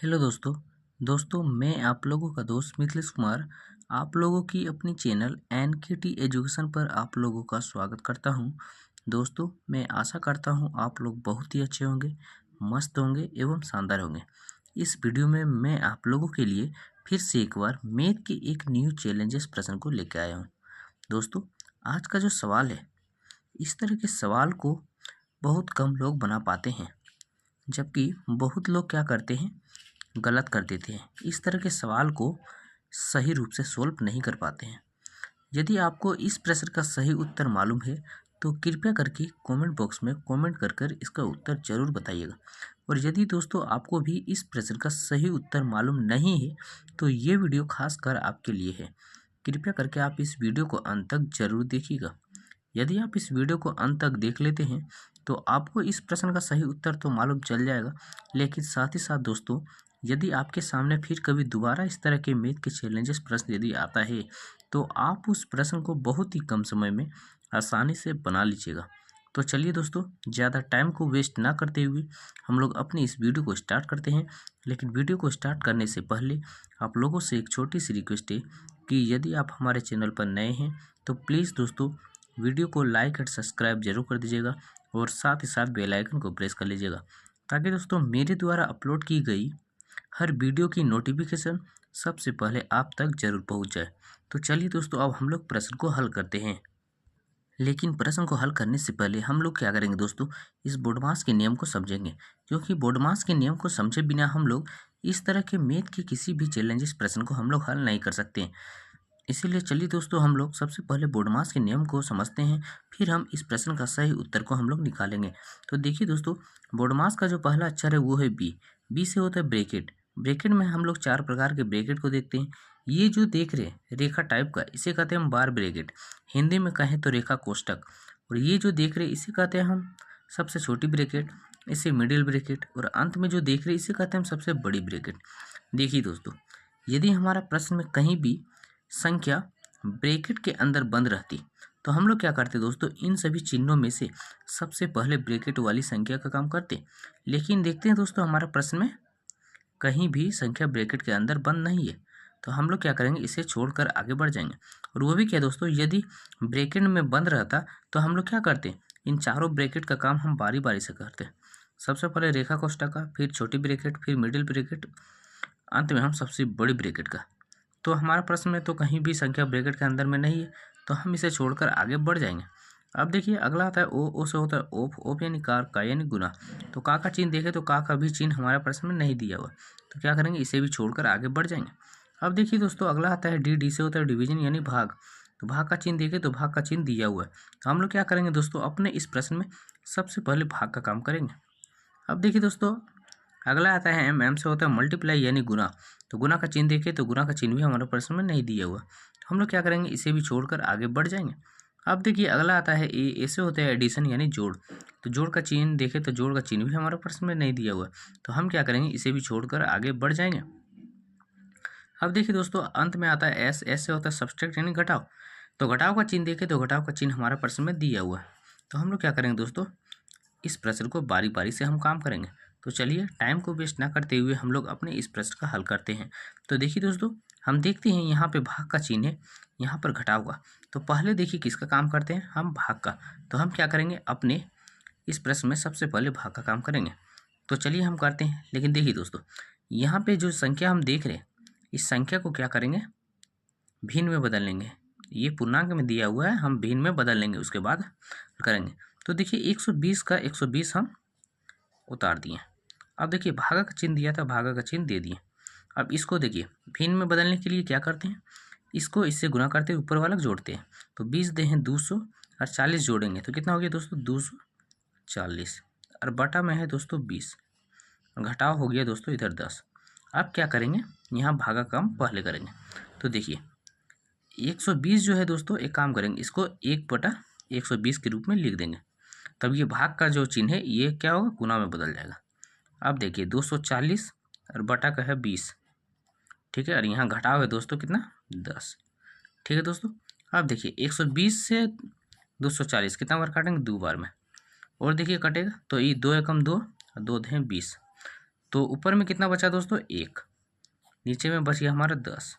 Hello दोस्तों मैं आप लोगों का दोस्त मिथिलेश कुमार आप लोगों की अपनी चैनल एनकेटी एजुकेशन पर आप लोगों का स्वागत करता हूं। दोस्तों मैं आशा करता हूं आप लोग बहुत ही अच्छे होंगे, मस्त होंगे एवं शानदार होंगे। इस वीडियो में मैं आप लोगों के लिए फिर से एक बार मैथ के एक न्यू चैलेंजेस प्रश्न को लेकर आया हूँ। दोस्तों आज का जो सवाल है, इस तरह के सवाल को बहुत कम लोग बना पाते हैं, जबकि बहुत लोग क्या करते हैं, गलत कर देते हैं। इस तरह के सवाल को सही रूप से सोल्व नहीं कर पाते हैं। यदि आपको इस प्रश्न का सही उत्तर मालूम है तो कृपया करके कमेंट बॉक्स में कमेंट कर इसका उत्तर जरूर बताइएगा। और यदि दोस्तों आपको भी इस प्रश्न का सही उत्तर मालूम नहीं है तो ये वीडियो खास कर आपके लिए है। कृपया करके आप इस वीडियो को अंत तक जरूर देखिएगा। यदि आप इस वीडियो को अंत तक देख लेते हैं तो आपको इस प्रश्न का सही उत्तर तो मालूम चल जाएगा, लेकिन साथ ही साथ दोस्तों यदि आपके सामने फिर कभी दोबारा इस तरह के मैथ के चैलेंजेस प्रश्न यदि आता है तो आप उस प्रश्न को बहुत ही कम समय में आसानी से बना लीजिएगा। तो चलिए दोस्तों ज़्यादा टाइम को वेस्ट ना करते हुए हम लोग अपनी इस वीडियो को स्टार्ट करते हैं। लेकिन वीडियो को स्टार्ट करने से पहले आप लोगों से एक छोटी सी रिक्वेस्ट है कि यदि आप हमारे चैनल पर नए हैं तो प्लीज़ दोस्तों वीडियो को लाइक और सब्सक्राइब जरूर कर दीजिएगा और साथ ही साथ बेल आइकन को प्रेस कर लीजिएगा, ताकि दोस्तों मेरे द्वारा अपलोड की गई हर वीडियो की नोटिफिकेशन सबसे पहले आप तक जरूर पहुंच जाए। तो चलिए दोस्तों अब हम लोग प्रश्न को हल करते हैं। लेकिन प्रश्न को हल करने से पहले हम लोग क्या करेंगे दोस्तों, इस बोडमास के नियम को समझेंगे, क्योंकि बोडमास के नियम को समझे बिना हम लोग इस तरह के मैथ के किसी भी चैलेंजेस प्रश्न को हम लोग हल नहीं कर सकते। इसीलिए चलिए दोस्तों हम लोग सबसे पहले बोडमास के नियम को समझते हैं, फिर हम इस प्रश्न का सही उत्तर को हम लोग निकालेंगे। तो देखिए दोस्तों, बोडमास का जो पहला अक्षर है वो है बी। बी से होता है ब्रैकेट। ब्रैकेट में हम लोग चार प्रकार के ब्रैकेट को देखते हैं। ये जो देख रहे हैं रेखा टाइप का, इसे कहते हैं हम बार ब्रैकेट, हिंदी में कहें तो रेखा कोष्टक। और ये जो देख रहे हैं इसे कहते हैं हम सबसे छोटी ब्रैकेट, इसे मिडिल ब्रैकेट, और अंत में जो देख रहे हैं इसे कहते हैं हम सबसे बड़ी ब्रैकेट। देखिए दोस्तों, यदि हमारा प्रश्न में कहीं भी संख्या ब्रैकेट के अंदर बंद रहती तो हम लोग क्या करते दोस्तों, इन सभी चिन्हों में से सबसे पहले ब्रैकेट वाली संख्या का काम करते। लेकिन देखते हैं दोस्तों हमारा प्रश्न में कहीं भी संख्या ब्रैकेट के अंदर बंद नहीं है, तो हम लोग क्या करेंगे, इसे छोड़कर आगे बढ़ जाएंगे। और वो भी क्या दोस्तों, यदि ब्रैकेट में बंद रहता तो हम लोग क्या करते, इन चारों ब्रैकेट का काम हम बारी बारी से करते। सबसे पहले रेखा कोष्ठक का, फिर छोटी ब्रैकेट, फिर मिडिल ब्रैकेट, अंत में हम सबसे बड़ी ब्रैकेट का। तो हमारा प्रश्न में तो कहीं भी संख्या ब्रैकेट के अंदर में नहीं है, तो हम इसे छोड़कर आगे बढ़ जाएंगे। अब देखिए अगला आता है ओ। ओ से होता है ओफ। ओफ यानी कार का यानी गुना। तो का चिन्ह देखे तो का भी चिन्ह हमारे प्रश्न में नहीं दिया हुआ, तो क्या करेंगे, इसे भी छोड़कर आगे बढ़ जाएंगे। अब देखिए दोस्तों अगला आता है डी। डी से होता है डिवीजन यानी भाग। तो भाग का चिन्ह देखे तो भाग का चिन्ह दिया हुआ है, तो हम लोग क्या करेंगे दोस्तों, अपने इस प्रश्न में सबसे पहले भाग का काम करेंगे। अब देखिए दोस्तों अगला आता है एम। एम से होता है मल्टीप्लाई यानी गुना। तो गुना का चिन्ह देखे तो गुना का चिन्ह भी हमारे प्रश्न में नहीं दिया हुआ, तो हम लोग क्या करेंगे, इसे भी छोड़कर आगे बढ़ जाएंगे। अब देखिए अगला आता है ए। ए से होता है एडिशन यानी जोड़। तो जोड़ का चिन्ह देखे तो जोड़ का चिन्ह भी हमारे प्रश्न में नहीं दिया हुआ, तो हम क्या करेंगे, इसे भी छोड़कर आगे बढ़ जाएंगे। अब देखिए दोस्तों अंत में आता है एस। एस से होता है सब्सट्रैक्ट यानी घटाव। तो घटाव का चिन्ह देखे तो घटाव का चिन्ह हमारे प्रश्न में दिया हुआ है, तो हम लोग क्या करेंगे दोस्तों, इस प्रश्न को बारी बारी से हम काम करेंगे। तो चलिए टाइम को वेस्ट ना करते हुए हम लोग अपने इस प्रश्न का हल करते हैं। तो देखिए दोस्तों हम देखते हैं यहाँ पे भाग का चिन्ह है, यहाँ पर घटाव का। तो पहले देखिए किसका काम करते हैं, हम भाग का। तो हम क्या करेंगे, अपने इस प्रश्न में सबसे पहले भाग का काम करेंगे। तो चलिए हम करते हैं। लेकिन देखिए दोस्तों यहाँ पे जो संख्या हम देख रहे हैं, इस संख्या को क्या करेंगे, भिन्न में बदल लेंगे। ये पूर्णांक में दिया हुआ है, हम भिन्न में बदल लेंगे, उसके बाद करेंगे। तो देखिए 120 का 120 हम उतार दिए। अब देखिए भागा का चिन्ह दिया था, भागा का चिन्ह दे दिए। अब इसको देखिए भिन्न में बदलने के लिए क्या करते हैं, इसको इससे गुना करते हैं, ऊपर वाला जोड़ते हैं। तो 20 दे हैं 200 और 40 जोड़ेंगे तो कितना हो गया दोस्तों, 240। और बटा में है दोस्तों 20, और घटाव हो गया दोस्तों इधर 10। अब क्या करेंगे, यहाँ भागा काम पहले करेंगे। तो देखिए 120 जो है दोस्तों, एक काम करेंगे, इसको 1/120 के रूप में लिख देंगे। तब ये भाग का जो चिन्ह है ये क्या होगा, गुना में बदल जाएगा। अब देखिए 240 और बटा का है 20, ठीक है, और यहाँ घटाव है दोस्तों कितना, 10। ठीक है दोस्तों, अब देखिए 120 से 240 कितना बार काटेंगे, 2 बार में। और देखिए कटेगा तो ये 2 एकम 2 और 2 दें 20। तो ऊपर में कितना बचा दोस्तों 1, नीचे में बच गया हमारा 10,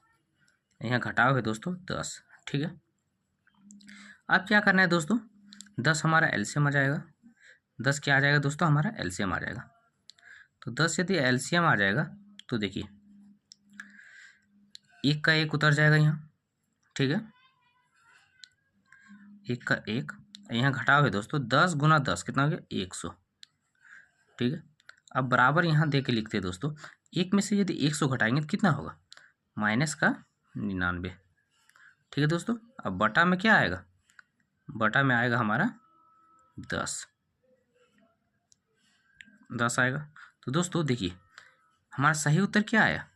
यहाँ घटाव है दोस्तों 10। ठीक है, अब क्या करना है दोस्तों, 10 हमारा एलसीएम आ जाएगा, 10 क्या आ जाएगा दोस्तों हमारा एलसीएम आ जाएगा। तो 10 यदि एलसीएम आ जाएगा तो देखिए 1 का 1 उतर जाएगा यहाँ। ठीक है, 1 का 1, यहाँ घटाव है दोस्तों 10 गुना 10 कितना हो गया 100। ठीक है, अब बराबर यहाँ दे के लिखते हैं दोस्तों, 1 में से यदि 100 घटाएंगे तो कितना होगा माइनस का 99। ठीक है दोस्तों, अब बटा में क्या आएगा, बटा में आएगा हमारा 10 आएगा। तो दोस्तों देखिए हमारा सही उत्तर क्या आया,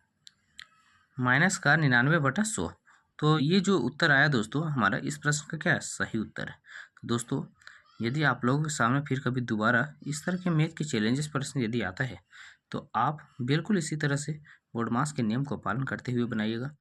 माइनस का 99/100। तो ये जो उत्तर आया दोस्तों हमारा इस प्रश्न का क्या है सही उत्तर है। तो दोस्तों यदि आप लोगों के सामने फिर कभी दोबारा इस तरह के मैथ के चैलेंजेस प्रश्न यदि आता है तो आप बिल्कुल इसी तरह से बोर्ड मास के नियम को पालन करते हुए बनाइएगा।